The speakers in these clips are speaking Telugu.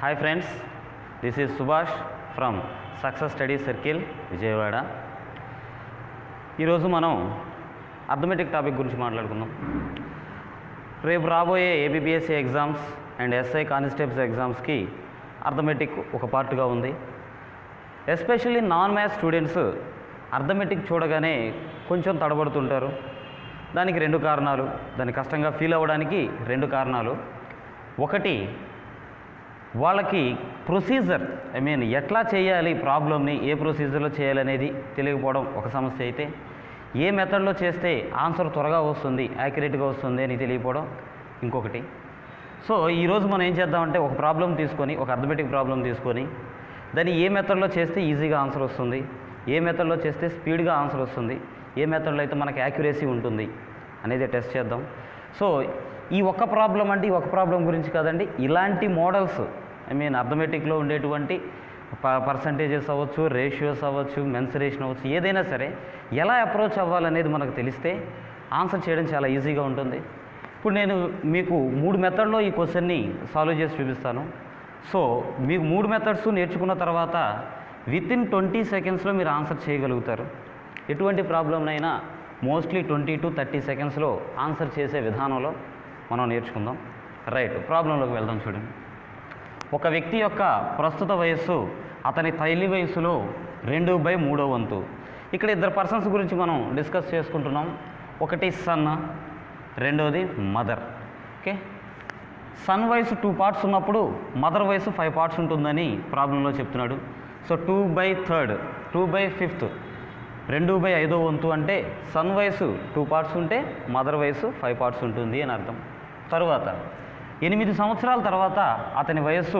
Hi friends, this is Subhash from Success Study Circle, Vijayawada. ఈరోజు మనం అర్థమెటిక్ టాపిక్ గురించి మాట్లాడుకుందాం. రేపు రాబోయే ABPSC exams and SI constables ఎగ్జామ్స్కి అర్థమెటిక్ ఒక పార్ట్గా ఉంది. Especially non maths students arithmetic చూడగానే కొంచెం తడబడుతుంటారు. దానికి రెండు కారణాలు, దాన్ని కష్టంగా ఫీల్ అవ్వడానికి రెండు కారణాలు. ఒకటి, వాళ్ళకి ప్రొసీజర్ ఎట్లా చేయాలి, ప్రాబ్లమ్ని ఏ ప్రొసీజర్లో చేయాలనేది తెలియకపోవడం ఒక సమస్య అయితే, ఏ మెథడ్లో చేస్తే ఆన్సర్ త్వరగా వస్తుంది, యాక్యురేట్గా వస్తుంది అని తెలియకపోవడం ఇంకొకటి. సో ఈరోజు మనం ఏం చేద్దామంటే ఒక ప్రాబ్లం తీసుకొని, ఒక అర్థమెటిక్ ప్రాబ్లం తీసుకొని దాన్ని ఏ మెథడ్లో చేస్తే ఈజీగా ఆన్సర్ వస్తుంది, ఏ మెథడ్లో చేస్తే స్పీడ్గా ఆన్సర్ వస్తుంది, ఏ మెథడ్లో అయితే మనకు యాక్యురసీ ఉంటుంది అనేది టెస్ట్ చేద్దాం. సో ఈ ఒక్క ప్రాబ్లం అంటే ఈ ఒక్క ప్రాబ్లం గురించి కాదండి, ఇలాంటి మోడల్స్ అర్థమెటిక్లో ఉండేటువంటి పర్సంటేజెస్ అవ్వచ్చు, రేషియోస్ అవ్వచ్చు, మెన్సురేషన్ అవ్వచ్చు, ఏదైనా సరే ఎలా అప్రోచ్ అవ్వాలనేది మనకు తెలిస్తే ఆన్సర్ చేయడం చాలా ఈజీగా ఉంటుంది. ఇప్పుడు నేను మీకు 3 మెథడ్లో ఈ క్వశ్చన్ని సాల్వ్ చేసి చూపిస్తాను. సో మీకు 3 మెథడ్స్ నేర్చుకున్న తర్వాత వితిన్ 20 సెకండ్స్లో మీరు ఆన్సర్ చేయగలుగుతారు. ఎటువంటి ప్రాబ్లంనైనా మోస్ట్లీ 20 to 30 సెకండ్స్లో ఆన్సర్ చేసే విధానంలో మనం నేర్చుకుందాం. రైట్, ప్రాబ్లంలోకి వెళ్దాం. చూడండి, ఒక వ్యక్తి యొక్క ప్రస్తుత వయస్సు అతని తల్లి వయసులో 2/3 వంతు. ఇక్కడ ఇద్దరు పర్సన్స్ గురించి మనం డిస్కస్ చేసుకుంటున్నాం. ఒకటి సన్, రెండోది మదర్. ఓకే, సన్ వయసు 2 పార్ట్స్ ఉన్నప్పుడు మదర్ వయసు 5 పార్ట్స్ ఉంటుందని ప్రాబ్లంలో చెప్తున్నాడు. సో 2/3, 2/5, 2/5 వంతు అంటే సన్ వయసు 2 పార్ట్స్ ఉంటే మదర్ వయసు 5 పార్ట్స్ ఉంటుంది అని అర్థం. తరువాత 8 సంవత్సరాల తర్వాత అతని వయస్సు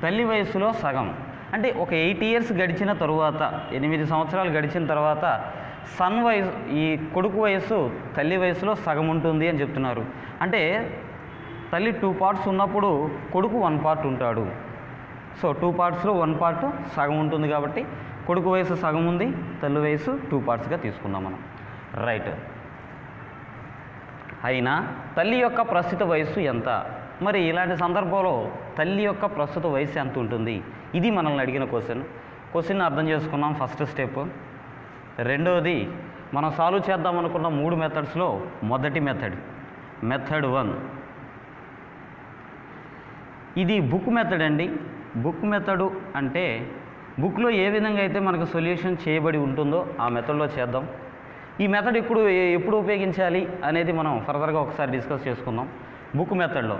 తల్లి వయస్సులో సగం. అంటే ఒక 8 ఇయర్స్ గడిచిన తరువాత, 8 సంవత్సరాలు గడిచిన తర్వాత సన్ వయసు, ఈ కొడుకు వయస్సు తల్లి వయసులో సగం ఉంటుంది అని చెప్తున్నారు. అంటే తల్లి 2 పార్ట్స్ ఉన్నప్పుడు కొడుకు 1 పార్ట్ ఉంటాడు. సో 2 పార్ట్స్లో 1 పార్ట్ సగం ఉంటుంది కాబట్టి కొడుకు వయసు సగం ఉంది, తల్లి వయసు 2 పార్ట్స్గా తీసుకుందాం మనం. రైట్, అయినా తల్లి యొక్క ప్రస్తుత వయస్సు ఎంత? మరి ఇలాంటి సందర్భంలో తల్లి యొక్క ప్రస్తుత వయసు ఎంత ఉంటుంది? ఇది మనల్ని అడిగిన క్వశ్చన్ అర్థం చేసుకున్నాం. First step. రెండోది, మనం సాల్వ్ చేద్దాం అనుకున్న 3 మెథడ్స్లో మొదటి మెథడ్ 1. ఇది బుక్ మెథడ్ అండి. బుక్ మెథడు అంటే బుక్లో ఏ విధంగా అయితే మనకు సొల్యూషన్ చేయబడి ఉంటుందో ఆ మెథడ్లో చేద్దాం. ఈ మెథడ్ ఎప్పుడు ఉపయోగించాలి అనేది మనం ఫర్దర్గా ఒకసారి డిస్కస్ చేసుకుందాం. బుక్ మెథడ్లో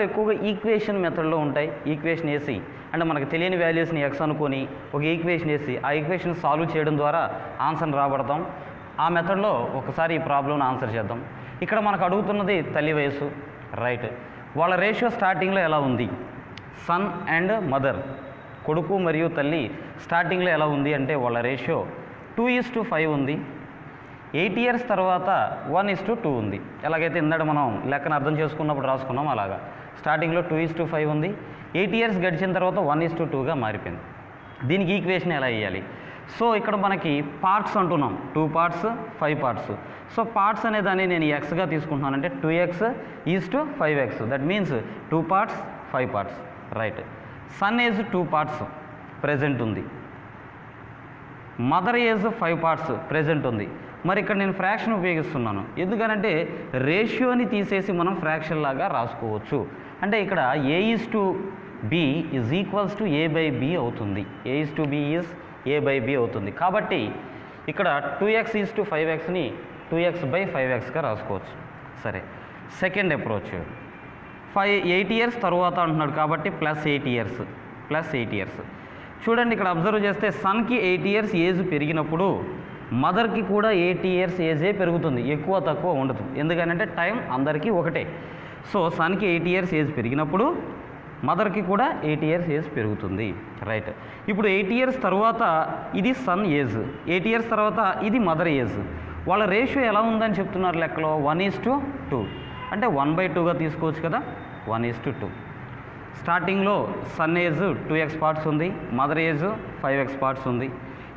ఎక్కువగా ఈక్వేషన్ మెథడ్లో ఉంటాయి. ఈక్వేషన్ వేసి, అంటే మనకు తెలియని వాల్యూస్ని ఎక్స్ అనుకొని ఒక ఈక్వేషన్ వేసి ఆ ఈక్వేషన్ సాల్వ్ చేయడం ద్వారా ఆన్సర్ రాబడతాం. ఆ మెథడ్లో ఒకసారి ఈ ప్రాబ్లంని ఆన్సర్ చేద్దాం. ఇక్కడ మనకు అడుగుతున్నది తల్లి వయసు. రైట్, వాళ్ళ రేషియో స్టార్టింగ్లో ఎలా ఉంది? సన్ అండ్ మదర్, కొడుకు మరియు తల్లి స్టార్టింగ్లో ఎలా ఉంది అంటే వాళ్ళ రేషియో 2:5 ఉంది. 8 ఇయర్స్ తర్వాత 1:2 ఉంది. ఎలాగైతే ఇందాక మనం లెక్కను అర్థం చేసుకున్నప్పుడు రాసుకున్నాం అలాగా స్టార్టింగ్లో 2:5 ఉంది. 8 ఇయర్స్ గడిచిన తర్వాత 1:2గా మారిపోయింది. దీనికి ఈక్వేషన్ ఎలా వేయాలి? సో ఇక్కడ మనకి పార్ట్స్ అంటున్నాం, 2 పార్ట్స్ 5 పార్ట్స్. సో పార్ట్స్ అనే దాన్ని నేను ఎక్స్గా తీసుకుంటున్నాను, అంటే 2x:5x. That means 2 parts 5 parts. Right, sun age 2 parts present ఉంది, మదర్ ఏజ్ 5 పార్ట్స్ ప్రెజెంట్ ఉంది. మరి ఇక్కడ నేను ఫ్రాక్షన్ ఉపయోగిస్తున్నాను, ఎందుకనంటే రేషియోని తీసేసి మనం ఫ్రాక్షన్ లాగా రాసుకోవచ్చు. అంటే ఇక్కడ A:B = A/B అవుతుంది. A:B A/B అవుతుంది. కాబట్టి ఇక్కడ 2x:5xని 2x/5xగా రాసుకోవచ్చు. సరే, సెకండ్ అప్రోచ్ 8 ఇయర్స్ తర్వాత అంటున్నాడు కాబట్టి +8 ఇయర్స్. చూడండి, ఇక్కడ అబ్జర్వ్ చేస్తే సన్కి 8 ఇయర్స్ ఏజ్ పెరిగినప్పుడు మదర్కి కూడా 8 ఇయర్స్ ఏజే పెరుగుతుంది, ఎక్కువ తక్కువ ఉండదు. ఎందుకనంటే టైం అందరికీ ఒకటే. సో సన్కి 8 ఇయర్స్ ఏజ్ పెరిగినప్పుడు మదర్కి కూడా 8 ఇయర్స్ ఏజ్ పెరుగుతుంది. రైట్, ఇప్పుడు 8 ఇయర్స్ తర్వాత ఇది సన్ ఏజ్, 8 ఇయర్స్ తర్వాత ఇది మదర్ ఏజ్. వాళ్ళ రేషియో ఎలా ఉందని చెప్తున్నారు లెక్కలో? 1:2. అంటే 1/2గా తీసుకోవచ్చు కదా, 1:2. స్టార్టింగ్లో సన్ ఏజ్ 2x పార్ట్స్ ఉంది, మదర్ ఏజ్ 5x పార్ట్స్ ఉంది.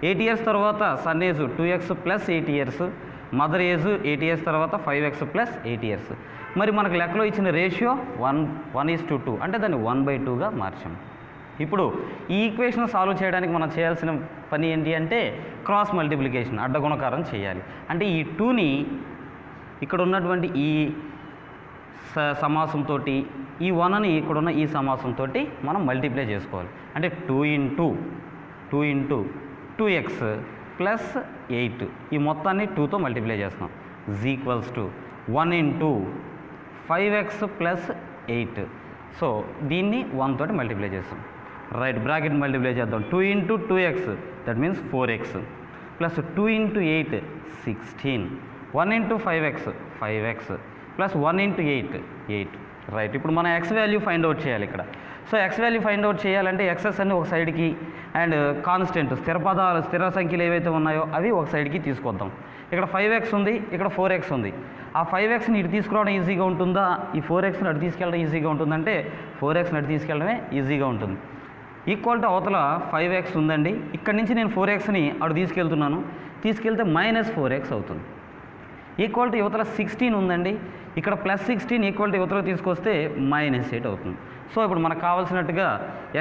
8 ఇయర్స్ తర్వాత sun age 2x + 8 years, mother age 8 years తర్వాత 5x + 8 ఇయర్స్. మరి మనకు లెక్కలో ఇచ్చిన రేషియో 1:2 అంటే దాన్ని 1/2గా మార్చాం. ఇప్పుడు ఈ ఈక్వేషన్ సాల్వ్ చేయడానికి మనం చేయాల్సిన పని ఏంటి అంటే క్రాస్ మల్టిప్లికేషన్, అడ్డగుణకారం చేయాలి. అంటే ఈ 2ని ఇక్కడ ఉన్నటువంటి ఈ సమాసంతో ఈ 1ని ఇక్కడున్న ఈ సమాసంతో మనం మల్టిప్లై చేసుకోవాలి. అంటే 2 ఇంటూ 2x ప్లస్ 8 ఈ మొత్తాన్ని 2తో మల్టిప్లై చేస్తాం = 1 ఇంటూ 5x ప్లస్ 8. సో దీన్ని 1 తోటి మల్టిప్లై చేస్తాం. రైట్, బ్రాకెట్ మల్టిప్లై చేద్దాం. 2 into 2x that means 4x plus 2 into 8 16. 1 into 5x plus 1 into 8. Right, ఇప్పుడు మనం x వాల్యూ ఫైండ్ అవుట్ చేయాలి ఇక్కడ. So x value find out చేయాలంటే ఎక్సెస్ అన్ని ఒక సైడ్కి అండ్ కాన్స్టెంట్ స్థిర సంఖ్యలు ఏవైతే ఉన్నాయో అవి ఒక సైడ్కి తీసుకొద్దాం. ఇక్కడ 5x ఉంది, ఇక్కడ 4x ఉంది. ఆ 5xని ఇటు తీసుకురావడం ఈజీగా ఉంటుందా, ఈ 4xని అటు తీసుకెళ్ళడం ఈజీగా ఉంటుందంటే 4xని అటు తీసుకెళ్ళడమే ఈజీగా ఉంటుంది. ఈక్వల్ టు అవతల 5x ఉందండి, ఇక్కడ నుంచి నేను 4xని అటు తీసుకెళ్తే -4x అవుతుంది. ఈక్వల్ టు యువతల 16 ఉందండి, ఇక్కడ +16 ఈక్వల్ టు యువతలో తీసుకొస్తే -8 అవుతుంది. సో ఇప్పుడు మనకు కావాల్సినట్టుగా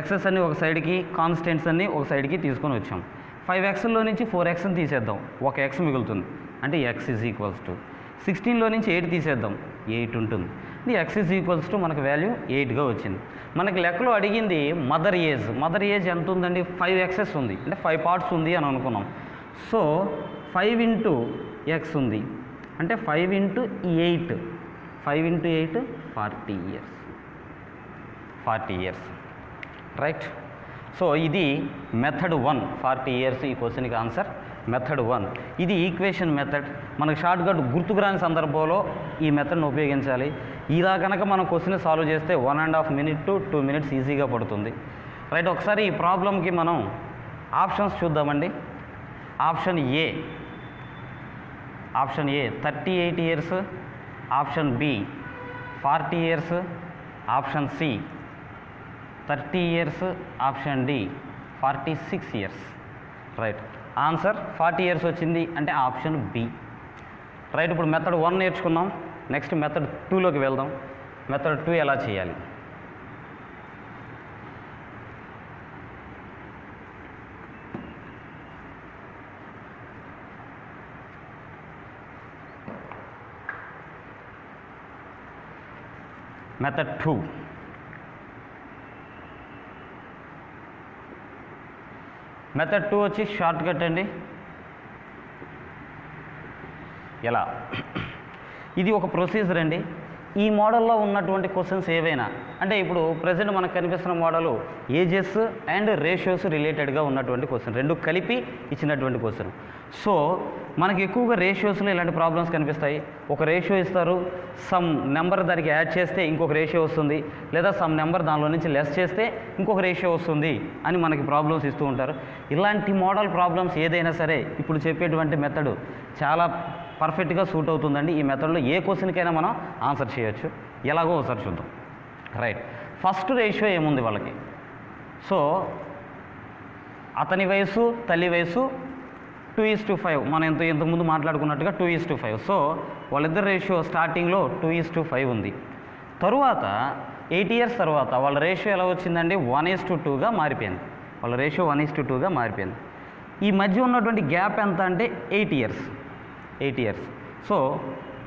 ఎక్సెస్ అన్ని ఒక సైడ్కి, కాన్స్టెంట్స్ అన్ని ఒక సైడ్కి తీసుకొని వచ్చాం. 5xలో నుంచి 4xని తీసేద్దాం, ఒక x మిగులుతుంది. అంటే x = 16లో నుంచి 8 తీసేద్దాం, 8 ఉంటుంది. x మనకు వాల్యూ 8గా వచ్చింది. మనకి లెక్కలో అడిగింది మదర్ ఏజ్ ఎంత ఉందండి, 5xs ఉంది, అంటే 5 పార్ట్స్ ఉంది అని అనుకున్నాం. సో 5 ఇంటూ x ఉంది, అంటే 5 ఇంటూ 8 40 ఇయర్స్. రైట్, సో ఇది మెథడ్ 1 40 ఇయర్స్. ఈ క్వశ్చన్కి ఆన్సర్ మెథడ్ 1. ఇది ఈక్వేషన్ మెథడ్. మనకు షార్ట్కట్ గుర్తుకు రాని సందర్భంలో ఈ మెథడ్ని ఉపయోగించాలి. ఇలా కనుక మనం క్వశ్చన్ సాల్వ్ చేస్తే 1.5 minutes to 2 minutes ఈజీగా పడుతుంది. రైట్, ఒకసారి ఈ ప్రాబ్లంకి మనం ఆప్షన్స్ చూద్దామండి. Option A 38 years, option B 40 years, option C 30 years, option D 46 years. Right, answer 40 years వచ్చింది, అంటే ఆప్షన్ బి. రైట్, ఇప్పుడు మెథడ్ 1 నేర్చుకున్నాం. నెక్స్ట్ మెథడ్ 2లోకి వెళ్దాం. మెథడ్ 2 ఎలా చేయాలి? మెథడ్ 2. మెథడ్ 2 వచ్చి షార్ట్ కట్ అండి. ఎలా? ఇది ఒక ప్రొసీజర్ అండి. ఈ మోడల్లో ఉన్నటువంటి క్వశ్చన్స్ ఏవైనా, అంటే ఇప్పుడు ప్రజెంట్ మనకు కనిపిస్తున్న మోడలు ఏజెస్ అండ్ రేషియోస్ రిలేటెడ్గా ఉన్నటువంటి క్వశ్చన్, రెండు కలిపి ఇచ్చినటువంటి క్వశ్చన్. సో మనకి ఎక్కువగా రేషియోస్లో ఇలాంటి ప్రాబ్లమ్స్ కనిపిస్తాయి. ఒక రేషియో ఇస్తారు, సమ్ నెంబర్ దానికి యాడ్ చేస్తే ఇంకొక రేషియో వస్తుంది, లేదా సమ్ నెంబర్ దానిలో నుంచి లెస్ చేస్తే ఇంకొక రేషియో వస్తుంది అని మనకి ప్రాబ్లమ్స్ ఇస్తూ ఉంటారు. ఇలాంటి మోడల్ ప్రాబ్లమ్స్ ఏదైనా సరే ఇప్పుడు చెప్పేటువంటి మెథడ్ చాలా పర్ఫెక్ట్గా సూట్ అవుతుందండి. ఈ మెథడ్లో ఏ క్వశ్చన్కైనా మనం ఆన్సర్ చేయొచ్చు. ఎలాగో ఒకసారి చూద్దాం. రైట్, ఫస్ట్ రేషియో ఏముంది వాళ్ళకి? సో అతని వయసు తల్లి వయసు 2:5. మనం ఇంతకుముందు మాట్లాడుకున్నట్టుగా 2:5. సో వాళ్ళిద్దరు రేషియో స్టార్టింగ్లో 2:5 ఉంది. తరువాత 8 years తర్వాత వాళ్ళ రేషియో ఎలా వచ్చిందండి? 1:2గా మారిపోయింది. వాళ్ళ రేషియో 1:2గా మారిపోయింది. ఈ మధ్య ఉన్నటువంటి గ్యాప్ ఎంత అంటే 8 years. సో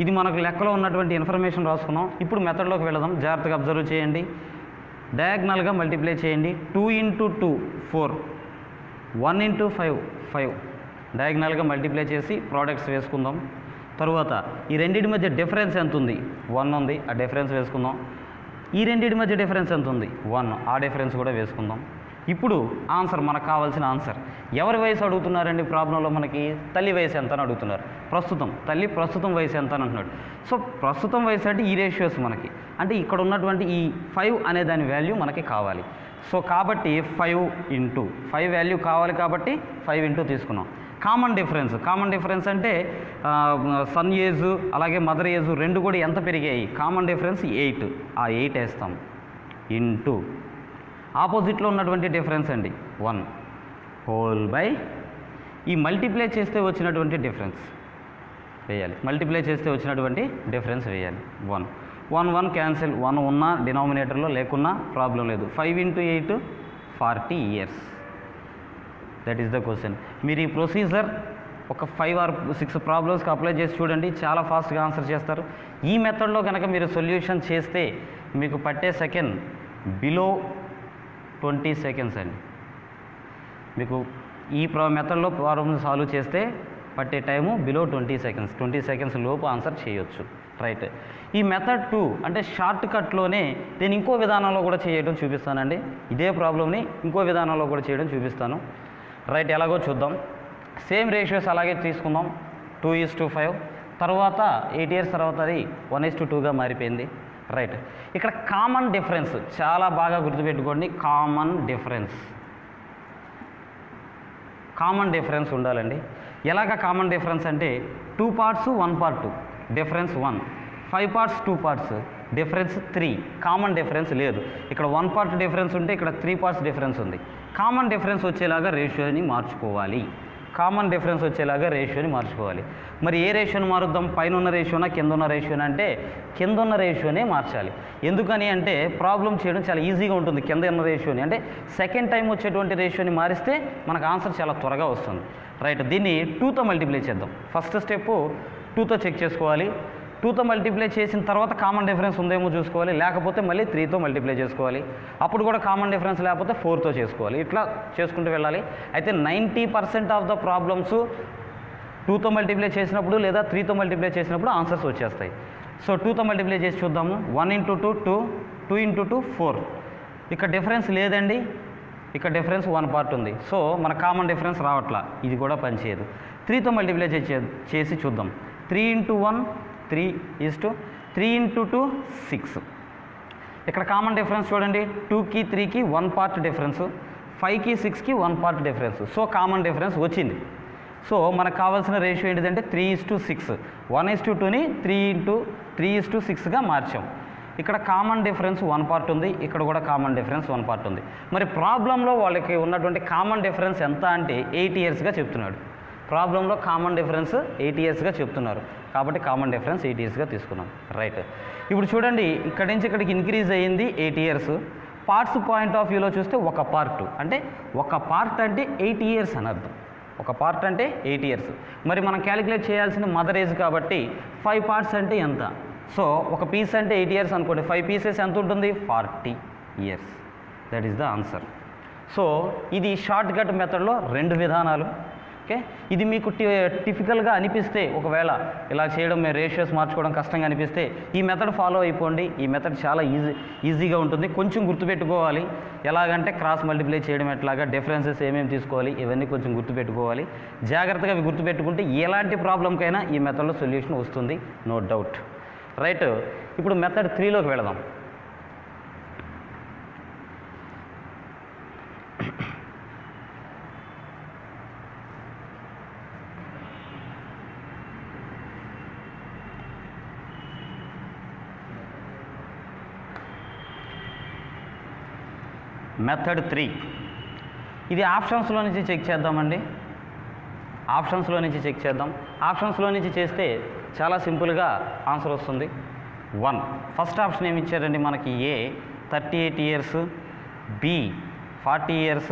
ఇది మనకు లెక్కలో ఉన్నటువంటి ఇన్ఫర్మేషన్ రాసుకున్నాం. ఇప్పుడు మెథడ్లోకి వెళదాం. జాగ్రత్తగా అబ్జర్వ్ చేయండి. డయాగ్నల్గా మల్టిప్లై చేయండి. 2 into 2 4, 1 into 5 5. డయాగ్నల్గా మల్టిప్లై చేసి ప్రోడక్ట్స్ వేసుకుందాం. తరువాత ఈ రెండింటి మధ్య డిఫరెన్స్ ఎంత ఉంది? 1 ఉంది, ఆ డిఫరెన్స్ వేసుకుందాం. ఈ రెండింటి మధ్య డిఫరెన్స్ ఎంత ఉంది? 1, ఆ డిఫరెన్స్ కూడా వేసుకుందాం. ఇప్పుడు ఆన్సర్, మనకు కావాల్సిన ఆన్సర్. ఎవరి వయసు అడుగుతున్నారండి ప్రాబ్లంలో? మనకి తల్లి వయసు ఎంత అని అడుగుతున్నారు. ప్రస్తుతం వయసు ఎంత అని అంటున్నాడు. సో ప్రస్తుతం వయసు అంటే ఈ రేషియోస్ మనకి, అంటే ఇక్కడ ఉన్నటువంటి ఈ 5 అనే దాని వాల్యూ మనకి కావాలి. సో కాబట్టి 5 వాల్యూ కావాలి కాబట్టి 5 ఇంటూ తీసుకున్నాం. కామన్ డిఫరెన్స్ అంటే సన్ ఏజ్ అలాగే మదర్ ఏజ్ రెండు కూడా ఎంత పెరిగాయి? కామన్ డిఫరెన్స్ 8, ఆ 8 వేస్తాం ఇంటూ ఆపోజిట్లో ఉన్నటువంటి డిఫరెన్స్ అండి 1 హోల్ బై ఈ మల్టిప్లై చేస్తే వచ్చినటువంటి డిఫరెన్స్ వేయాలి. 1 1 క్యాన్సిల్, 1 ఉన్న డినామినేటర్లో లేకున్నా ప్రాబ్లం లేదు. 5 × 8 40 years. That is the question. మీరు ఈ ప్రొసీజర్ ఒక 5 or 6 ప్రాబ్లమ్స్కి అప్లై చేసి చూడండి, చాలా ఫాస్ట్గా ఆన్సర్ చేస్తారు. ఈ మెథడ్లో కనుక మీరు సొల్యూషన్ చేస్తే మీకు పట్టే సెకండ్ బిలో 20 seconds అండి. మీకు ఈ మెథడ్లో ప్రాబ్లమ్ సాల్వ్ చేస్తే పట్టే టైము బిలో 20 seconds. 20 seconds లోపు ఆన్సర్ చేయొచ్చు. రైట్. ఈ మెథడ్ 2 అంటే షార్ట్ కట్లోనే నేను ఇంకో విధానంలో కూడా చేయడం చూపిస్తానండి. ఇదే ప్రాబ్లమ్ని ఇంకో విధానంలో కూడా చేయడం చూపిస్తాను. రైట్, ఎలాగో చూద్దాం. సేమ్ రేషియోస్ అలాగే తీసుకుందాం. 2:5. తర్వాత 8 years తర్వాత అది 1:2గా మారిపోయింది. రైట్. ఇక్కడ కామన్ డిఫరెన్స్ చాలా బాగా గుర్తుపెట్టుకోండి. కామన్ డిఫరెన్స్ ఉండాలండి. ఎలాగ కామన్ డిఫరెన్స్ అంటే 2 parts 1 part, difference 1. 5 parts 2 parts, difference 3. Common difference లేదు. ఇక్కడ 1 part డిఫరెన్స్ ఉంటే ఇక్కడ 3 parts డిఫరెన్స్ ఉంది. కామన్ డిఫరెన్స్ వచ్చేలాగా రేషియోని మార్చుకోవాలి. మరి ఏ రేషియోని మారుద్దాం? పైన ఉన్న రేషియోనా కింద ఉన్న రేషియోనా అంటే కింద ఉన్న రేషియోనే మార్చాలి. ఎందుకని అంటే ప్రాబ్లం చేయడం చాలా ఈజీగా ఉంటుంది. కింద ఉన్న రేషియోని అంటే సెకండ్ టైం వచ్చేటువంటి రేషియోని మారిస్తే మనకు ఆన్సర్ చాలా త్వరగా వస్తుంది. రైట్. దీన్ని 2తో మల్టిప్లై చేద్దాం. ఫస్ట్ స్టెప్ 2తో చెక్ చేసుకోవాలి. 2తో మల్టిప్లై చేసిన తర్వాత కామన్ డిఫరెన్స్ ఉందేమో చూసుకోవాలి. లేకపోతే మళ్ళీ 3తో మల్టిప్లై చేసుకోవాలి. అప్పుడు కూడా కామన్ డిఫరెన్స్ లేకపోతే 4తో చేసుకోవాలి. ఇట్లా చేసుకుంటూ వెళ్ళాలి. అయితే 90% ఆఫ్ ద ప్రాబ్లమ్స్ 2తో మల్టిప్లై చేసినప్పుడు లేదా 3తో మల్టిప్లై చేసినప్పుడు ఆన్సర్స్ వచ్చేస్తాయి. సో 2తో మల్టిప్లై చేసి చూద్దాము. 1 × 2 2, 2 × 2 4. ఇక్కడ డిఫరెన్స్ లేదండి. ఇక్కడ డిఫరెన్స్ 1 part ఉంది. సో మన కామన్ డిఫరెన్స్ రావట్లా. ఇది కూడా పనిచేయదు. 3తో మల్టిప్లై చేసి చూద్దాం. 3 × 1 3 3 × 2 6. ఇక్కడ కామన్ డిఫరెన్స్ చూడండి. 2కి 3కి 1 part డిఫరెన్స్, 5కి 6కి 1 part difference. So common difference వచ్చింది. సో మనకు కావాల్సిన రేషియో ఏంటిదంటే 3:6. 1:2ని 3:6గా మార్చాం. ఇక్కడ కామన్ డిఫరెన్స్ 1 part ఉంది. ఇక్కడ కూడా కామన్ డిఫరెన్స్ 1 part ఉంది. మరి ప్రాబ్లంలో వాళ్ళకి ఉన్నటువంటి కామన్ డిఫరెన్స్ ఎంత అంటే 8 yearsగా చెప్తున్నాడు. ప్రాబ్లంలో కామన్ డిఫరెన్స్ 8 yearsగా చెప్తున్నారు. కాబట్టి కామన్ డిఫరెన్స్ 8 yearsగా తీసుకున్నాం. రైట్. ఇప్పుడు చూడండి, ఇక్కడి నుంచి ఇక్కడికి ఇంక్రీజ్ అయ్యింది 8 years. పార్ట్స్ పాయింట్ ఆఫ్ వ్యూలో చూస్తే ఒక పార్ట్ అంటే 8 years అని అర్థం. ఒక పార్ట్ అంటే 8 years. మరి మనం క్యాలిక్యులేట్ చేయాల్సిన మదర్ ఏజ్ కాబట్టి 5 parts అంటే ఎంత? సో ఒక పీస్ అంటే 8 years అనుకోండి. 5 pieces ఎంత ఉంటుంది? 40 years. That is the answer. So ఇది షార్ట్ కట్ మెథడ్లో 2 విధానాలు. ఓకే. ఇది మీకు టిపికల్గా అనిపిస్తే, ఒకవేళ ఇలా చేయడం రేషియోస్ మార్చుకోవడం కష్టంగా అనిపిస్తే ఈ మెథడ్ ఫాలో అయిపోండి. ఈ మెథడ్ చాలా ఈజీగా ఉంటుంది. కొంచెం గుర్తుపెట్టుకోవాలి. ఎలాగంటే క్రాస్ మల్టిప్లై చేయడం ఎట్లాగా, డిఫరెన్సెస్ ఏమేమి తీసుకోవాలి, ఇవన్నీ కొంచెం గుర్తుపెట్టుకోవాలి. జాగ్రత్తగా అవి గుర్తుపెట్టుకుంటే ఎలాంటి ప్రాబ్లంకైనా ఈ మెథడ్లో సొల్యూషన్ వస్తుంది, నో డౌట్. రైట్. ఇప్పుడు మెథడ్ 3లోకి వెళదాం. మెథడ్ 3 ఇది ఆప్షన్స్లో నుంచి చెక్ చేద్దామండి. ఆప్షన్స్లో నుంచి చేస్తే చాలా సింపుల్గా ఆన్సర్ వస్తుంది. 1 ఫస్ట్ ఆప్షన్ ఏమి ఇచ్చారండి మనకి? A 38 years, B 40 years,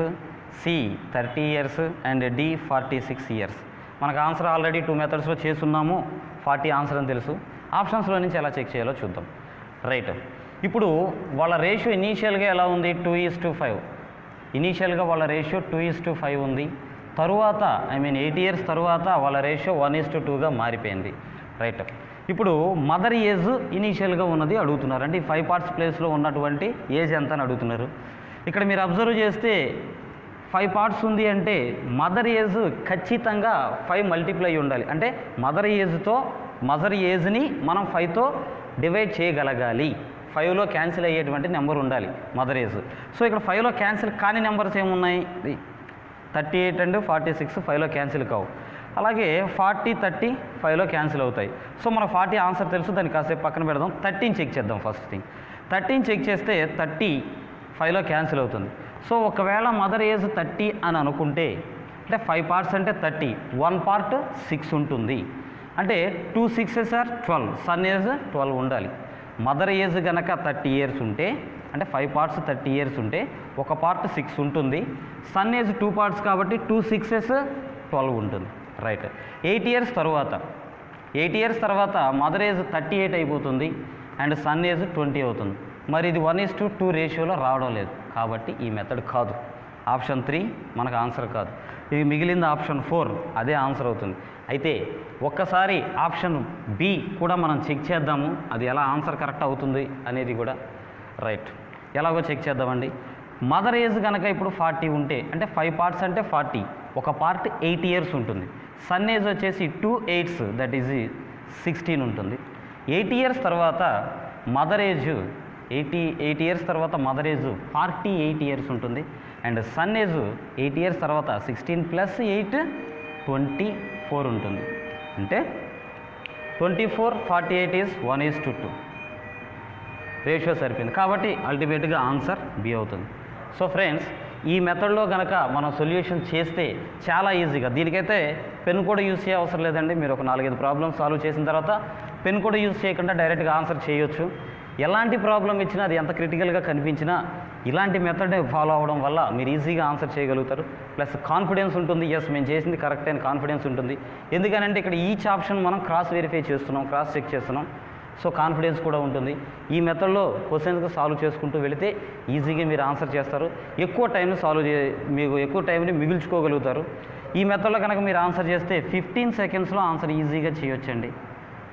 C 30 years and D 46 years. మనకు ఆన్సర్ ఆల్రెడీ 2 మెథడ్స్లో చేసున్నాము. 40 ఆన్సర్ అని తెలుసు. ఆప్షన్స్లో నుంచి ఎలా చెక్ చేయాలో చూద్దాం. రైట్. ఇప్పుడు వాళ్ళ రేషియో ఇనీషియల్గా ఎలా ఉంది? 2:5. ఇనీషియల్గా వాళ్ళ రేషియో 2:5 ఉంది. తరువాత 8 years తర్వాత వాళ్ళ రేషియో 1:2గా మారిపోయింది. రైట్. ఇప్పుడు మదర్ ఏజ్ ఇనీషియల్గా ఉన్నది అడుగుతున్నారు. అంటే 5 parts ప్లేస్లో ఉన్నటువంటి ఏజ్ ఎంత అని అడుగుతున్నారు. ఇక్కడ మీరు అబ్జర్వ్ చేస్తే 5 parts ఉంది అంటే మదర్ ఏజ్ ఖచ్చితంగా 5 మల్టిప్లై ఉండాలి. అంటే మదర్ ఏజ్ని మనం 5తో డివైడ్ చేయగలగాలి. 5లో క్యాన్సిల్ అయ్యేటువంటి నెంబర్ ఉండాలి మదర్ ఏజ్. సో ఇక్కడ 5లో క్యాన్సిల్ కాని నెంబర్స్ ఏమున్నాయి? 38 అండ్ 46 5లో క్యాన్సిల్ కావు. అలాగే 40, 30 5లో క్యాన్సిల్ అవుతాయి. సో మన 40 ఆన్సర్ తెలుసు. దాన్ని కాసేపు పక్కన పెడదాం. 13 చెక్ చేద్దాం. ఫస్ట్ థింగ్ 13 చెక్ చేస్తే 30 5లో క్యాన్సిల్ అవుతుంది. సో ఒకవేళ మదర్ ఏజ్ 30 అని అనుకుంటే, అంటే 5 parts అంటే 30, 1 part 6 ఉంటుంది. అంటే 2 6s are 12, సన్ ఏజ్ 12 ఉండాలి. మదర్ ఏజ్ కనుక 30 years ఉంటే, అంటే 5 parts 30 years ఉంటే ఒక పార్ట్ 6 ఉంటుంది. సన్ ఏజ్ 2 parts కాబట్టి 2 6s 12 ఉంటుంది. రైట్. 8 years తర్వాత మదర్ ఏజ్ 38 అయిపోతుంది అండ్ సన్ ఏజ్ 20 అవుతుంది. మరి ఇది 1:2 రేషియోలో రావడం లేదు కాబట్టి ఈ మెథడ్ కాదు. ఆప్షన్ 3 మనకు ఆన్సర్ కాదు. ఇది మిగిలింది ఆప్షన్ 4, అదే ఆన్సర్ అవుతుంది. అయితే ఒక్కసారి ఆప్షన్ బి కూడా మనం చెక్ చేద్దాము, అది ఎలా ఆన్సర్ కరెక్ట్ అవుతుంది అనేది కూడా. రైట్, ఎలాగో చెక్ చేద్దామండి. మదర్ ఏజ్ కనుక ఇప్పుడు 40 ఉంటే, అంటే 5 parts అంటే 40, ఒక పార్ట్ 8 years ఉంటుంది. సన్ ఏజ్ వచ్చేసి 2 8s దట్ ఈజ్ 16 ఉంటుంది. 8 years తర్వాత మదర్ ఏజ్ 8 years తర్వాత మదర్ ఏజ్ 48 years ఉంటుంది. అండ్ సన్ ఏజ్ 8 years తర్వాత 16 + 8 24 ఉంటుంది. అంటే 24 48 ఈజ్ 1:2 రేషియో సరిపోయింది. కాబట్టి అల్టిమేట్గా ఆన్సర్ బి అవుతుంది. సో ఫ్రెండ్స్, ఈ మెథడ్లో కనుక మనం సొల్యూషన్ చేస్తే చాలా ఈజీగా, దీనికైతే పెన్ కూడా యూజ్ చేయ అవసరం లేదండి. మీరు ఒక 4-5 ప్రాబ్లమ్స్ సాల్వ్ చేసిన తర్వాత పెన్ కూడా యూజ్ చేయకుండా డైరెక్ట్గా ఆన్సర్ చేయొచ్చు. ఎలాంటి ప్రాబ్లం ఇచ్చినా, అది ఎంత క్రిటికల్గా కనిపించినా, ఇలాంటి మెథడ్ ఫాలో అవ్వడం వల్ల మీరు ఈజీగా ఆన్సర్ చేయగలుగుతారు. ప్లస్ కాన్ఫిడెన్స్ ఉంటుంది, ఎస్ మేము చేసింది కరెక్ట్ అని కాన్ఫిడెన్స్ ఉంటుంది. ఎందుకనంటే ఇక్కడ ఈచ్ ఆప్షన్ మనం క్రాస్ వెరిఫై చేస్తున్నాం, క్రాస్ చెక్ చేస్తున్నాం. సో కాన్ఫిడెన్స్ కూడా ఉంటుంది. ఈ మెథడ్లో క్వశ్చన్స్ సాల్వ్ చేసుకుంటూ వెళితే ఈజీగా మీరు ఆన్సర్ చేస్తారు. ఎక్కువ టైంని మీకు ఎక్కువ టైంని మిగుల్చుకోగలుగుతారు. ఈ మెథడ్లో కనుక మీరు ఆన్సర్ చేస్తే 15 secondsలో ఆన్సర్ ఈజీగా చేయొచ్చండి.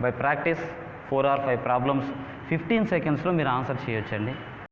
బై ప్రాక్టీస్ 4 or 5 ప్రాబ్లమ్స్ 15 secondsలో మీరు ఆన్సర్ చేయొచ్చండి.